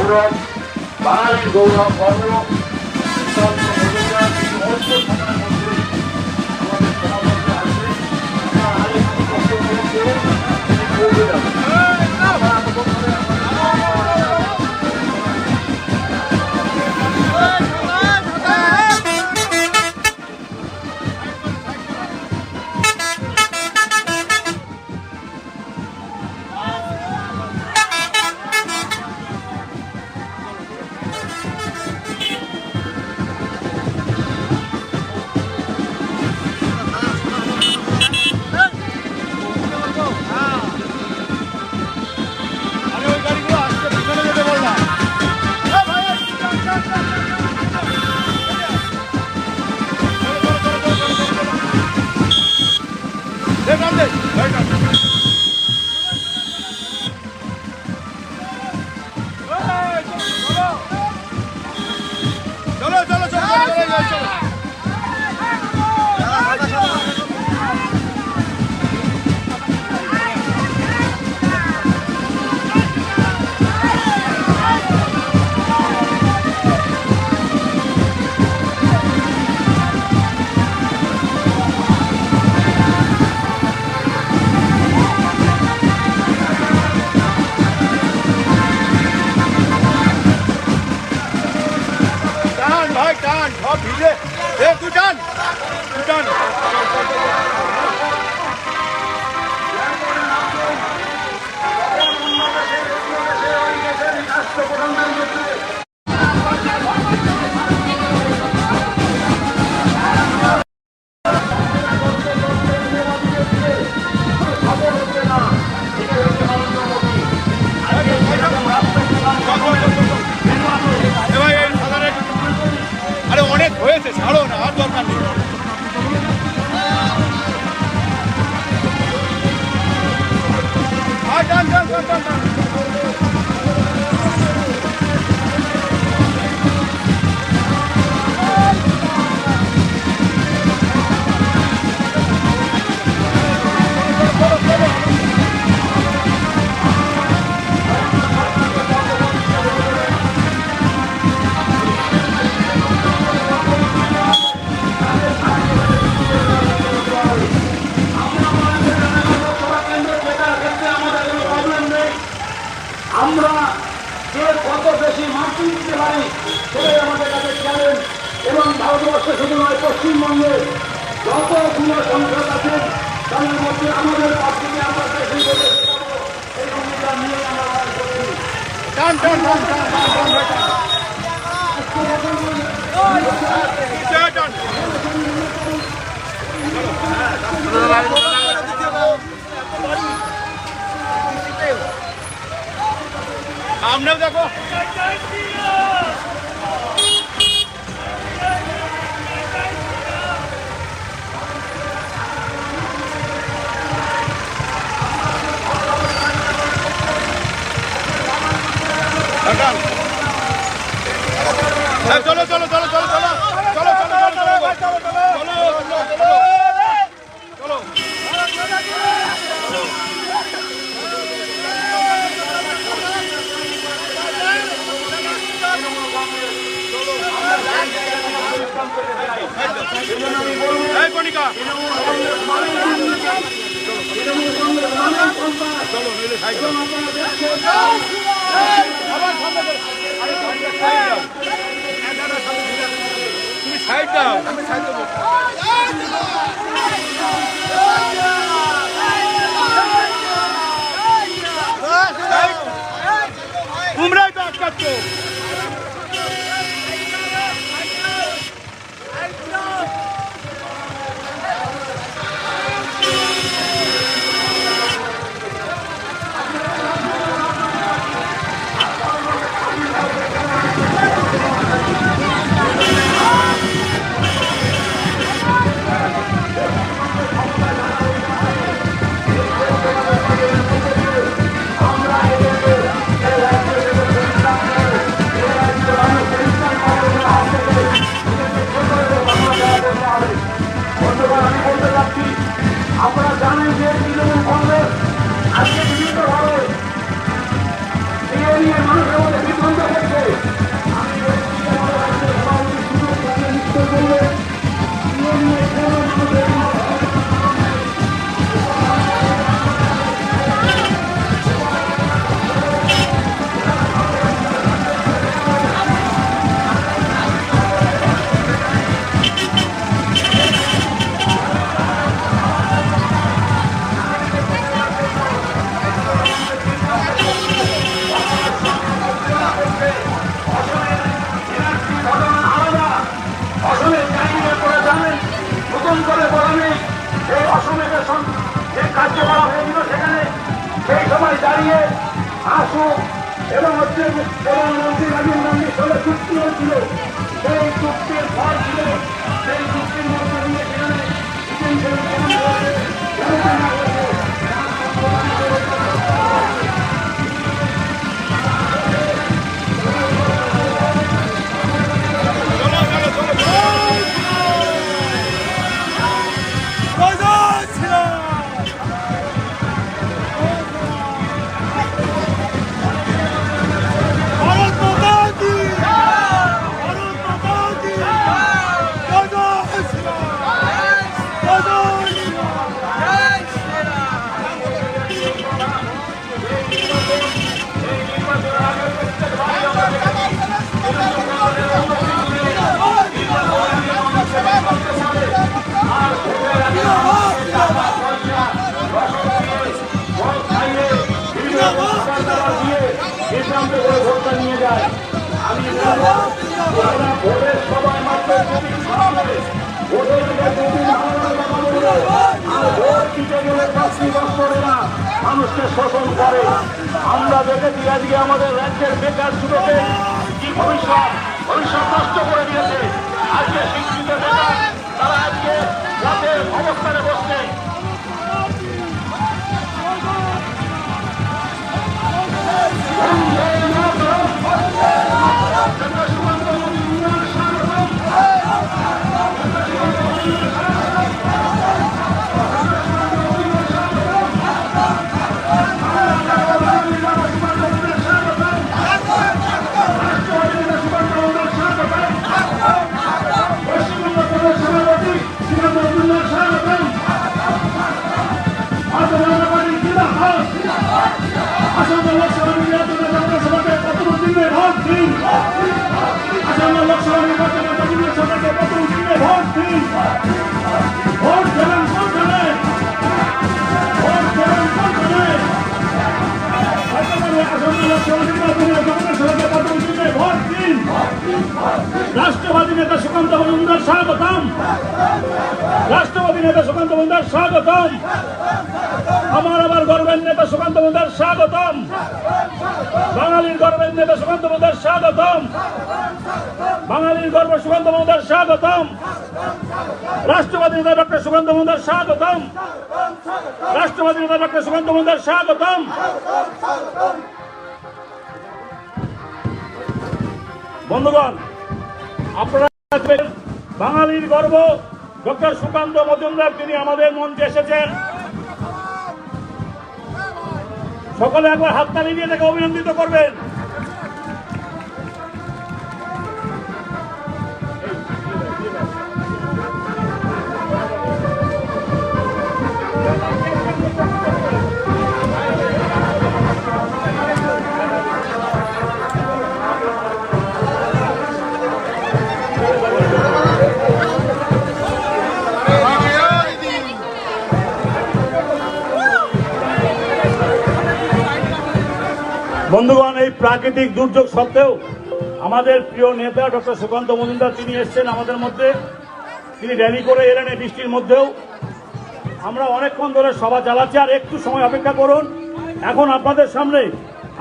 গৌরব, বাঙালির গৌরব গর্ব অল্প সময়ের মধ্যে আমাদের সমাবেশে আসবে। আগে পৌঁছে যাবে। আমরা যে কত বেশি মার্কিন দিতে পারি সেটাই আমাদের কাছে চ্যালেঞ্জ। এবং ভারতবর্ষে শুধু নয়, পশ্চিমবঙ্গে যত যুব সংসদ আছেন তাদের মধ্যে আমাদের পাশ থেকে আমরা বেশি বলে এই ভূমিকা নিয়ে আমরা সামনেও দেখো চলো চলো চলো চলো চলো চলো চলো কণিকা চলো তুমি সাইড দাও, আমি সাইড দেবো। তোমরাই তো আটকাচ্ছ। আমরা জানি যে তৃণমূল কংগ্রেস আজকে বিভিন্নভাবে নিয়ে মানুষের মধ্যে বিভ্রান্ত কমিউনিকেশন যে কার্য করা হয়েছিল সেখানে সেই সময় দাঁড়িয়ে আসুক এবং হচ্ছে প্রধানমন্ত্রী রাজীব গান্ধীর সঙ্গে চুক্তি হয়েছিল, সেই চুক্তির ফল ছিল সেই চুক্তির মধ্যে দিয়ে সেখানে ভোটটা নিয়ে যায়। আমি ভোটের সময় মাত্র ভোটের মানুষকে শোষণ করে। আমরা দেখেছি আজকে আমাদের রাজ্যের বেকার যুবকের কি ভবিষ্যৎ নষ্ট করে দিয়েছে। আজকে শিক্ষিত বেকার তারা আজকে রাতের অবস্থানে বসছে। রাষ্ট্রবাদী নেতা সুকান্ত মজুমদার স্বাগতম। রাষ্ট্রবাদী নেতা সুকান্ত মজুমদার স্বাগতম। আমার আবার গর্বের নেতা সুকান্ত মজুমদার স্বাগতম। বাঙালির গর্বের নেতা সুকান্ত মজুমদার স্বাগতম। বাঙালির গর্ব সুকান্ত মজুমদার স্বাগতম। রাষ্ট্রবাদী নেতা ডক্টর সুকান্ত মজুমদার স্বাগতম। রাষ্ট্রবাদী নেতা ডক্টর সুকান্ত মজুমদার স্বাগতম। বন্ধুগণ, আপনারা বাঙালির গর্ব ডক্টর সুকান্ত মজুমদার তিনি আমাদের মঞ্চে এসেছেন। সকলে একবার হাততালি দিয়ে তাকে অভিনন্দিত করবেন। বন্ধুগণ, এই প্রাকৃতিক দুর্যোগ সত্ত্বেও আমাদের প্রিয় নেতা ডক্টর সুকান্ত মজুমদার তিনি এসছেন আমাদের মধ্যে। তিনি র্যালি করে এলেন এই বৃষ্টির মধ্যেও। আমরা অনেকক্ষণ ধরে সভা চালাচ্ছি, আর একটু সময় অপেক্ষা করুন। এখন আপনাদের সামনে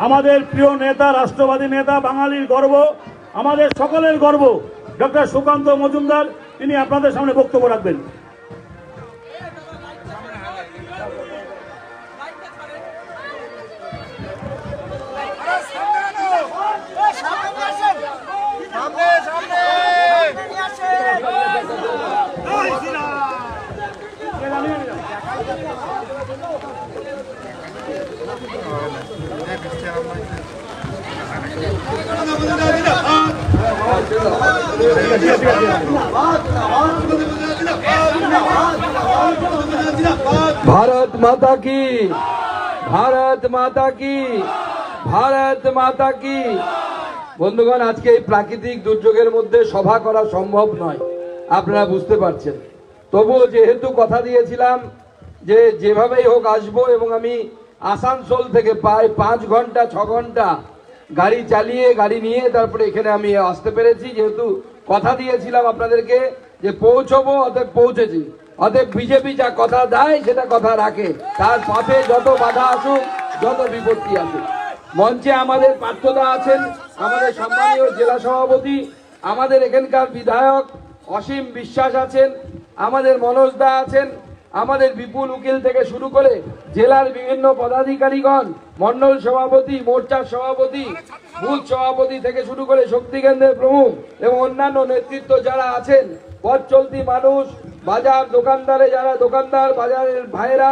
আমাদের প্রিয় নেতা, রাষ্ট্রবাদী নেতা, বাঙালির গর্ব, আমাদের সকলের গর্ব ডক্টর সুকান্ত মজুমদার তিনি আপনাদের সামনে বক্তব্য রাখবেন। भारत माता की, भारत माता की, भारत माता की। বন্ধুগণ, আজকে এই প্রাকৃতিক দুর্যোগের মধ্যে সভা করা সম্ভব নয়, আপনারা বুঝতে পারছেন। তবুও যেহেতু কথা দিয়েছিলাম যে যেভাবেই হোক আসবো, এবং আমি আসানসোল থেকে প্রায় 5 ঘন্টা 6 ঘন্টা গাড়ি চালিয়ে গাড়ি নিয়ে তারপরে এখানে আমি আসতে পেরেছি। যেহেতু কথা দিয়েছিলাম আপনাদেরকে যে পৌঁছবো, অতএব পৌঁছেছি। অতএব বিজেপি যা কথা দেয় সেটা কথা রাখে, তার পথে যত বাধা আসুক, যত বিপত্তি আসুক। মঞ্চে আমাদের পার্থদা আছেন, আমাদের সম্মানীয় জেলা সভাপতি, আমাদের এখানকার বিধায়ক অসীম বিশ্বাস আছেন, আমাদের মনোজদা আছেন, আমাদের বিপুল উকিল থেকে শুরু করে জেলার বিভিন্ন পদাধিকারীগণ, মন্ডল সভাপতি, মোর্চার সভাপতি, বুথ সভাপতি থেকে শুরু করে শক্তি কেন্দ্রের প্রমুখ এবং অন্যান্য নেতৃত্ব যারা আছেন, পথ চলতি মানুষ, বাজার দোকানদারে যারা দোকানদার, বাজারের ভাইরা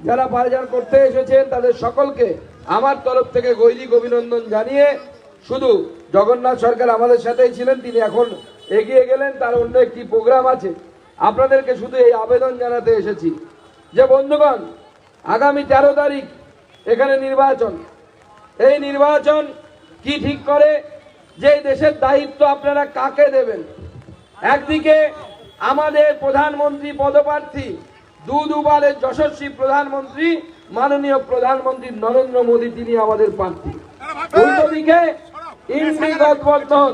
যারা বাজার করতে এসেছেন, তাদের সকলকে আমার তরফ থেকে গৈরিক অভিনন্দন জানিয়ে, শুধু জগন্নাথ সরকার আমাদের সাথেই ছিলেন, তিনি এখন এগিয়ে গেলেন, তার অন্য একটি প্রোগ্রাম আছে। আপনাদেরকে শুধু এই আবেদন জানাতে এসেছি যে বন্ধুগণ, আগামী 13 তারিখ এখানে নির্বাচন। এই নির্বাচন কি ঠিক করে যে দেশের দায়িত্ব আপনারা কাকে দেবেন। একদিকে আমাদের প্রধানমন্ত্রী পদপ্রার্থী, দুবারের যশস্বী প্রধানমন্ত্রী মাননীয় প্রধানমন্ত্রী নরেন্দ্র মোদী, তিনি আমাদের প্রার্থী। অন্যদিকে ইন্ডি গঠবন্ধন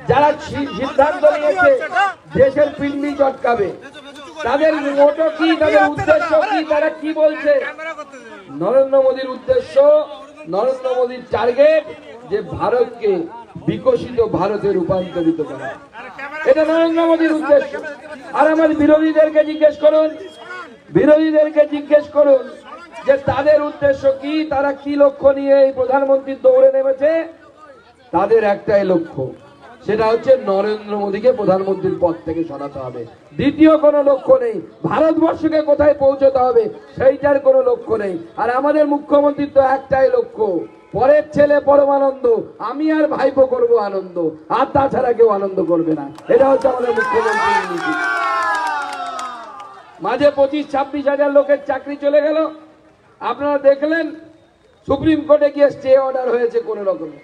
যারা সিদ্ধান্ত নিয়েছে দেশের পিন্ডি চটকাবে, তাদের মোটো কি, তাদের উদ্দেশ্য কি, তারা কি বলছে? নরেন্দ্র মোদীর উদ্দেশ্য, নরেন্দ্র মোদীর টার্গেট যে ভারতকে বিকশিত ভারতে রূপান্তরিত করা, এটা নরেন্দ্র মোদীর উদ্দেশ্য। আর আমার বিরোধীদেরকে জিজ্ঞেস করুন যে তাদের উদ্দেশ্য কি, তারা কি লক্ষ্য নিয়ে এই প্রধানমন্ত্রীর দৌড়ে নেমেছে। তাদের একটাই লক্ষ্য, সেটা হচ্ছে নরেন্দ্র মোদীকে প্রধানমন্ত্রীর পদ থেকে সরাতে হবে। দ্বিতীয় কোনো লক্ষ্য নেই। ভারতবর্ষকে কোথায় পৌঁছতে হবে সেইটার কোনো লক্ষ্য নেই। আর আমাদের মুখ্যমন্ত্রীর তো একটাই লক্ষ্য, পরের ছেলে পরমানন্দ, আমি আর ভাইপো করব আনন্দ, আর তাছাড়া কেউ আনন্দ করবে না। এটা হচ্ছে আমাদের মুখ্যমন্ত্রীর নীতি। মাঝে 25-26 হাজার লোকের চাকরি চলে গেল, আপনারা দেখলেন। সুপ্রিম কোর্টে গিয়ে স্টে অর্ডার হয়েছে কোন রকমে।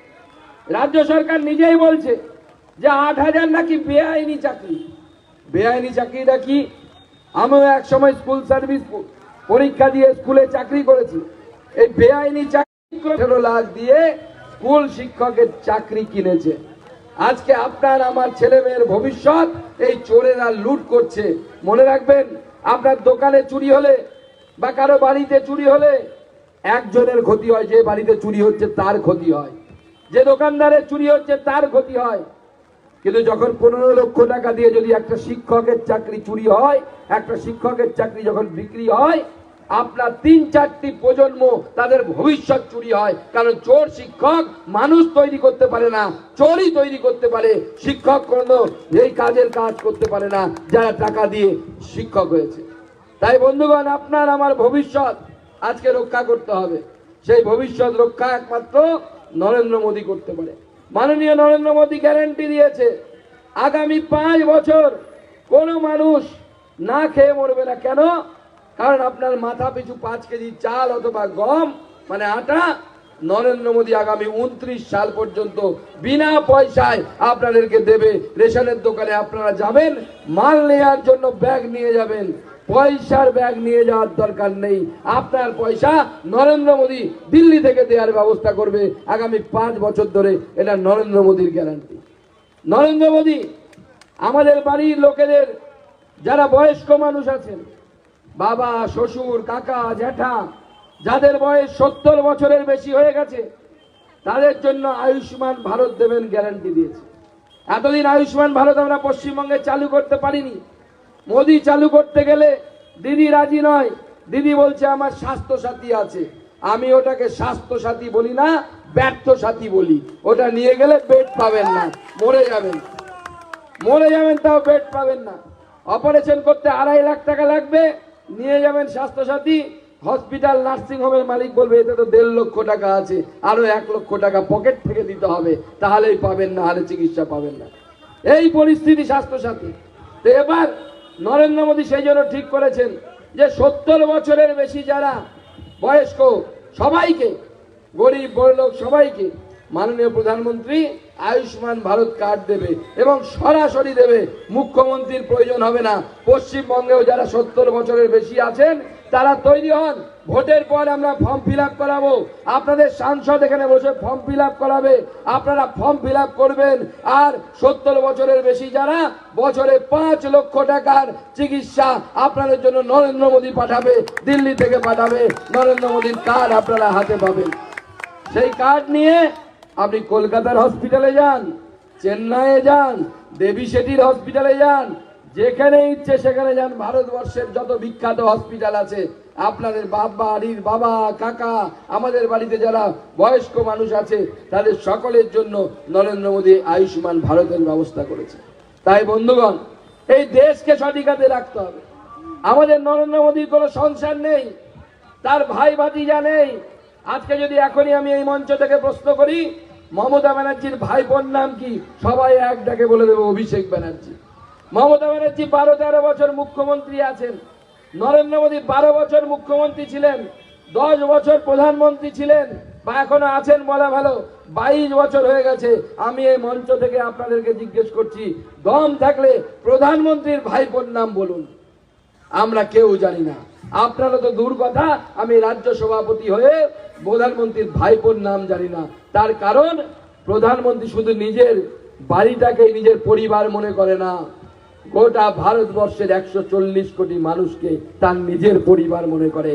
রাজ্য সরকার নিজেই বলছে যে 8,000 নাকি বেআইনি চাকরি। বেআইনি চাকরিটা কি? আমিও এক সময় স্কুল সার্ভিস পরীক্ষা দিয়ে স্কুলে চাকরি করেছি। এই বেআইনি চাকরি 18 লাখ দিয়ে স্কুল শিক্ষকের চাকরি কিনেছে। আজকে আপনার আমার ছেলে মেয়ের ভবিষ্যৎ এই চোরেরা লুট করছে। মনে রাখবেন, আপনার দোকানে চুরি হলে বা কারো বাড়িতে চুরি হলে একজনের ক্ষতি হয়, যে বাড়িতে চুরি হচ্ছে তার ক্ষতি হয়, যে দোকানদারের চুরি হচ্ছে তার ক্ষতি হয়। কিন্তু যখন 15 লক্ষ টাকা দিয়ে যদি একটা শিক্ষকের চাকরি চুরি হয়, একটা শিক্ষকের চাকরি যখন বিক্রি হয়, আপনার 3-4টি প্রজন্ম তাদের ভবিষ্যৎ চুরি হয়। কারণ চোর শিক্ষক মানুষ তৈরি করতে পারে না, চোরই তৈরি করতে পারে। শিক্ষক কোনো এই কাজের কাজ করতে পারে না যারা টাকা দিয়ে শিক্ষক হয়েছে। তাই বন্ধুগণ, আপনার আমার ভবিষ্যৎ আজকে রক্ষা করতে হবে। সেই ভবিষ্যৎ রক্ষা একমাত্র নরেন্দ্র মোদী করতে পারে। মাননীয় নরেন্দ্র মোদী গ্যারান্টি দিয়েছে আগামী 5 বছর কোনো মানুষ না খেয়ে মরবে না। কেন? কারণ আপনার মাথা পিছু 5 কেজি চাল অথবা গম মানে আটা নরেন্দ্র মোদী আগামী 29 সাল পর্যন্ত বিনা পয়সায় আপনাদেরকে দেবে। রেশনের দোকানে আপনারা যাবেন, মাল নেওয়ার জন্য ব্যাগ নিয়ে যাবেন, পয়সার ব্যাগ নিয়ে যাওয়ার দরকার নেই। আপনার পয়সা নরেন্দ্র মোদী দিল্লি থেকে দেওয়ার ব্যবস্থা করবে আগামী 5 বছর ধরে। এটা নরেন্দ্র মোদীর গ্যারান্টি। নরেন্দ্র মোদী আমাদের বাড়ির লোকেদের যারা বয়স্ক মানুষ আছেন, বাবা, শ্বশুর, কাকা, জ্যাঠা, যাদের বয়স 70 বছরের বেশি হয়ে গেছে, তাদের জন্য আয়ুষ্মান ভারত দেবেন গ্যারান্টি দিয়েছে। এতদিন আয়ুষ্মান ভারত আমরা পশ্চিমবঙ্গে চালু করতে পারিনি। মোদী চালু করতে গেলে দিদি রাজি নয়। দিদি বলছে আমার স্বাস্থ্য সাথী আছে। আমি ওটাকে স্বাস্থ্য সাথী বলি না, ব্যর্থ সাথী বলি। ওটা নিয়ে গেলে বেড পাবেন না, মরে যাবেন, তাও বেড পাবেন না। অপারেশন করতে 2.5 লাখ টাকা লাগবে, নিয়ে যাবেন স্বাস্থ্য সাথী। হসপিটাল নার্সিং হোমের মালিক বলবে এতে তো 1.5 লক্ষ টাকা আছে, আরো 1 লক্ষ টাকা পকেট থেকে দিতে হবে, তাহলেই পাবেন, না হলে চিকিৎসা পাবেন না। এই পরিস্থিতি স্বাস্থ্য সাথী। তো এবার নরেন্দ্র মোদী সেই জন্য ঠিক করেছেন যে 70 বছরের বেশি যারা বয়স্ক সবাইকে, গরিব বড়লোক সবাইকে মাননীয় প্রধানমন্ত্রী আয়ুষ্মান ভারত কার্ড দেবে এবং সরাসরি দেবে, মুখ্যমন্ত্রীর প্রয়োজন হবে না। পশ্চিমবঙ্গেও যারা 70 বছরের বেশি আছেন তারা তৈরি হন, ভোটের পর আমরা ফর্ম ফিল আপ করাবো, আপনাদের সাংসদ এখানে বসে ফর্ম ফিল আপ করাবে, আপনারা ফর্ম ফিল আপ করবেন। আর 70 বছরের বেশি যারা, বছরে 5 লক্ষ টাকার চিকিৎসা আপনাদের জন্য নরেন্দ্র মোদী পাঠাবে, দিল্লি থেকে পাঠাবে, নরেন্দ্র মোদীর কার্ড আপনারা হাতে পাবেন। সেই কার্ড নিয়ে আপনি কলকাতার হসপিটালে যান, চেন্নাইয়ে যান, দেবী শেঠির হসপিটালে যান, যেখানে ইচ্ছে সেখানে যান। ভারতবর্ষের যত বিখ্যাত হসপিটাল আছে, আপনাদের বাড়ির বাবা কাকা, আমাদের বাড়িতে যারা বয়স্ক মানুষ আছে, তাদের সকলের জন্য নরেন্দ্র মোদী আয়ুষ্মান ভারতের ব্যবস্থা করেছে। তাই বন্ধুগণ, এই দেশকে সঠিক হাতে রাখতে হবে। আমাদের নরেন্দ্র মোদীর কোনো সংসার নেই, তার ভাই ভাতিজা নেই। আজকে যদি এখনই আমি এই মঞ্চ থেকে প্রশ্ন করি মমতা ব্যানার্জির ভাইপোর নাম কি, সবাই এক ডাকে বলে দেবে অভিষেক ব্যানার্জি। মমতা ব্যানার্জি 12-13 বছর মুখ্যমন্ত্রী আছেন, নরেন্দ্র মোদী 12 বছর মুখ্যমন্ত্রী ছিলেন, 10 বছর প্রধানমন্ত্রী ছিলেন, বা এখনো আছেন বলা ভালো, 22 বছর হয়ে গেছে। আমি এই মঞ্চ থেকে আপনাদেরকে জিজ্ঞেস করছি, দম থাকলে প্রধানমন্ত্রীর ভাইপোর নাম বলুন। আমরা কেউ জানি না। আপনারা তো দূর কথা, আমি রাজ্য সভাপতি হয়ে প্রধানমন্ত্রীর ভাইপোর নাম জানি না। তার কারণ প্রধানমন্ত্রী শুধু নিজের বাড়িটাকে নিজের পরিবার মনে করে না, গোটা ভারতবর্ষের 140 কোটি মানুষকে তার নিজের পরিবার মনে করে।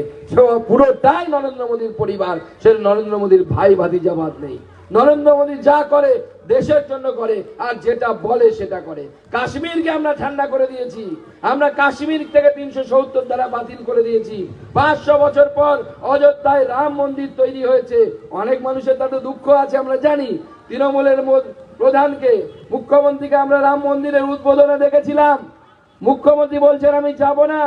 পুরোটাই নরেন্দ্র মোদীর পরিবার, সে নরেন্দ্র মোদীর ভাই ভাতিজাবাদ নেই। নরেন্দ্র মোদী যা করে দেশের জন্য করে, আর যেটা বলে সেটা করে। কাশ্মীরকে আমরা ঠান্ডা করে দিয়েছি, আমরা কাশ্মীর থেকে 370 ধারা বাতিল করে দিয়েছি। 500 বছর পর অযোধ্যায় রাম মন্দির তৈরি হয়েছে। অনেক মানুষের তাতে দুঃখ আছে, আমরা জানি। তৃণমূলের প্রধানকে, মুখ্যমন্ত্রীকে আমরা রাম মন্দিরের উদ্বোধনে দেখেছিলাম, মুখ্যমন্ত্রী বলছেন আমি যাব না।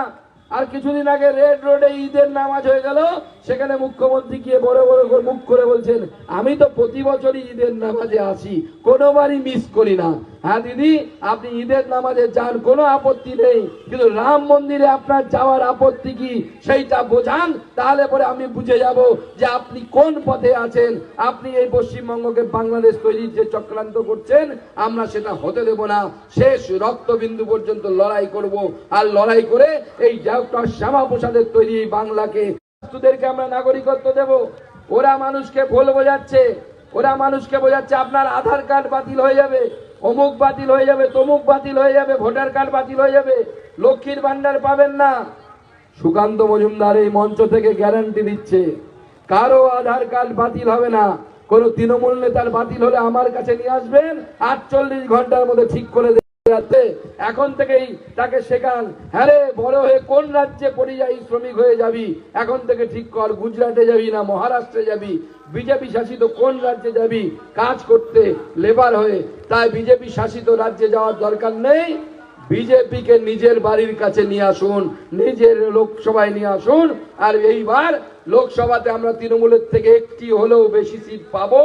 আর কিছুদিন আগে রেড রোডে ঈদের নামাজ হয়ে গেল, সেখানে মুখ্যমন্ত্রী গিয়ে বড় বড় মুখ করে বলছেন আমি তো প্রতি বছরই ঈদের নামাজে আসি, কোনোবারই মিস করি না। হ্যাঁ দিদি, আপনি ঈদের নামাজে যান, কোনো আপত্তি নেই, কিন্তু রাম মন্দিরে আপনার যাওয়ার আপত্তি কি সেইটা বোঝান, তাহলে পরে আমি বুঝে যাব যে আপনি কোন পথে আছেন। আপনি এই পশ্চিমবঙ্গকে বাংলাদেশ তৈরির যে চক্রান্ত করছেন, আমরা সেটা হতে দেব না। শেষ রক্তবিন্দু পর্যন্ত লড়াই করব, আর লড়াই করে এই ডক্টর শ্যামাপ্রসাদের তৈরি এই বাংলাকে আমরা নাগরিকত্ব দেব। ওরা মানুষকে ভুল বোঝাচ্ছে, ওরা মানুষকে বোঝাচ্ছে আপনার আধার কার্ড বাতিল হয়ে যাবে, অমুক বাতিল হয়ে যাবে, তমুক বাতিল হয়ে যাবে, ভোটার কার্ড বাতিল হয়ে যাবে, লক্ষ্মীর ভান্ডার পাবেন না। সুকান্ত মজুমদার এই মঞ্চ থেকে গ্যারান্টি দিচ্ছে কারো আধার কার্ড বাতিল হবে না। কোন তৃণমূল নেতার বাতিল হলে আমার কাছে নিয়ে আসবেন, 48 ঘন্টার মধ্যে ঠিক করে দেবে। এখন থেকেই তাকে শেখান, হ্যাঁ রে বড় হয়ে কোন রাজ্যে পরিযায়ী শ্রমিক হয়ে যাবি, এখন থেকে ঠিক কর, গুজরাটে যাবি না মহারাষ্ট্রে যাবি, বিজেপি শাসিত কোন রাজ্যে যাবি কাজ করতে লেবার হয়ে। তাই বিজেপি শাসিত রাজ্যে যাওয়ার দরকার নেই, বিজেপিকে নিজের বাড়ির কাছে নিয়ে আসুন, নিজের লোকসভায় নিয়ে আসুন। আর এইবার লোকসভাতে আমরা তৃণমূলের থেকে একটি হলেও বেশি সিট পাবো,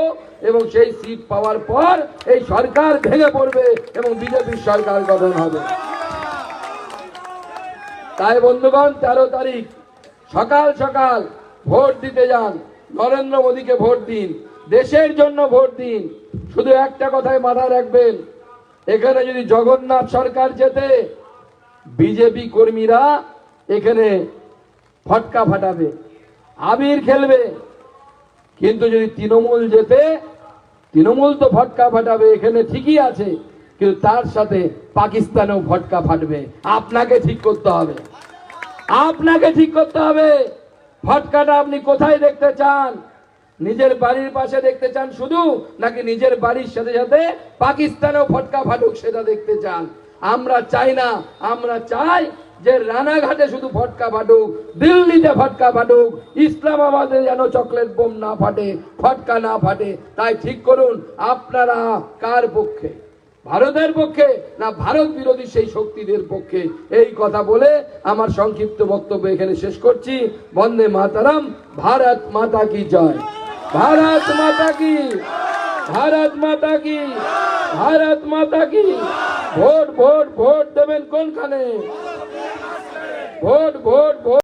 এবং সেই সিট পাওয়ার পর এই সরকার ভেঙে পড়বে এবং বিজেপির সরকার গঠন হবে। তাই বন্ধুগণ, 13 তারিখ সকাল সকাল ভোট দিতে যান, নরেন্দ্র মোদীকে ভোট দিন, দেশের জন্য ভোট দিন। শুধু একটা কথাই মাথায় রাখবেন, এখানে যদি জগন্নাথ সরকার জেতে, বিজেপি কর্মীরা এখানে ফটকা ফাটাবে, আবির খেলবে। কিন্তু যদি তৃণমূল জেতে, তৃণমূল তো ফটকা ফাটাবে এখানে ঠিকই আছে, কিন্তু তার সাথে পাকিস্তানেও ফটকা ফাটবে। আপনাকে ঠিক করতে হবে, আপনাকে ঠিক করতে হবে ফটকাটা আপনি কোথায় দেখতে চান। নিজের বাড়ির পাশে দেখতে চান শুধু, নাকি নিজের বাড়ির সাথে সাথে পাকিস্তানেও ফটকা ফাটুক সেটা দেখতে চান? আমরা চাই না, আমরা চাই যে রানাঘাটে শুধু ফটকা ফাটুক, দিল্লিতে ফটকা ফাটুক, ইসলামাবাদে যেন চকলেট বোম না ফাটে, ফটকা না ফাটে। তাই ঠিক করুন আপনারা কার পক্ষে, ভারতের পক্ষে না ভারত বিরোধী সেই শক্তিদের পক্ষে। এই কথা বলে আমার সংক্ষিপ্ত বক্তব্য এখানে শেষ করছি। বন্দে মাতারাম, ভারত মাতা কি জয়, ভারত মাতা কি, ভারত মাতা কি, ভারত মাতা কি। ভোট ভোট ভোট দেবেন কোনখানে, ভোট ভোট ভোট।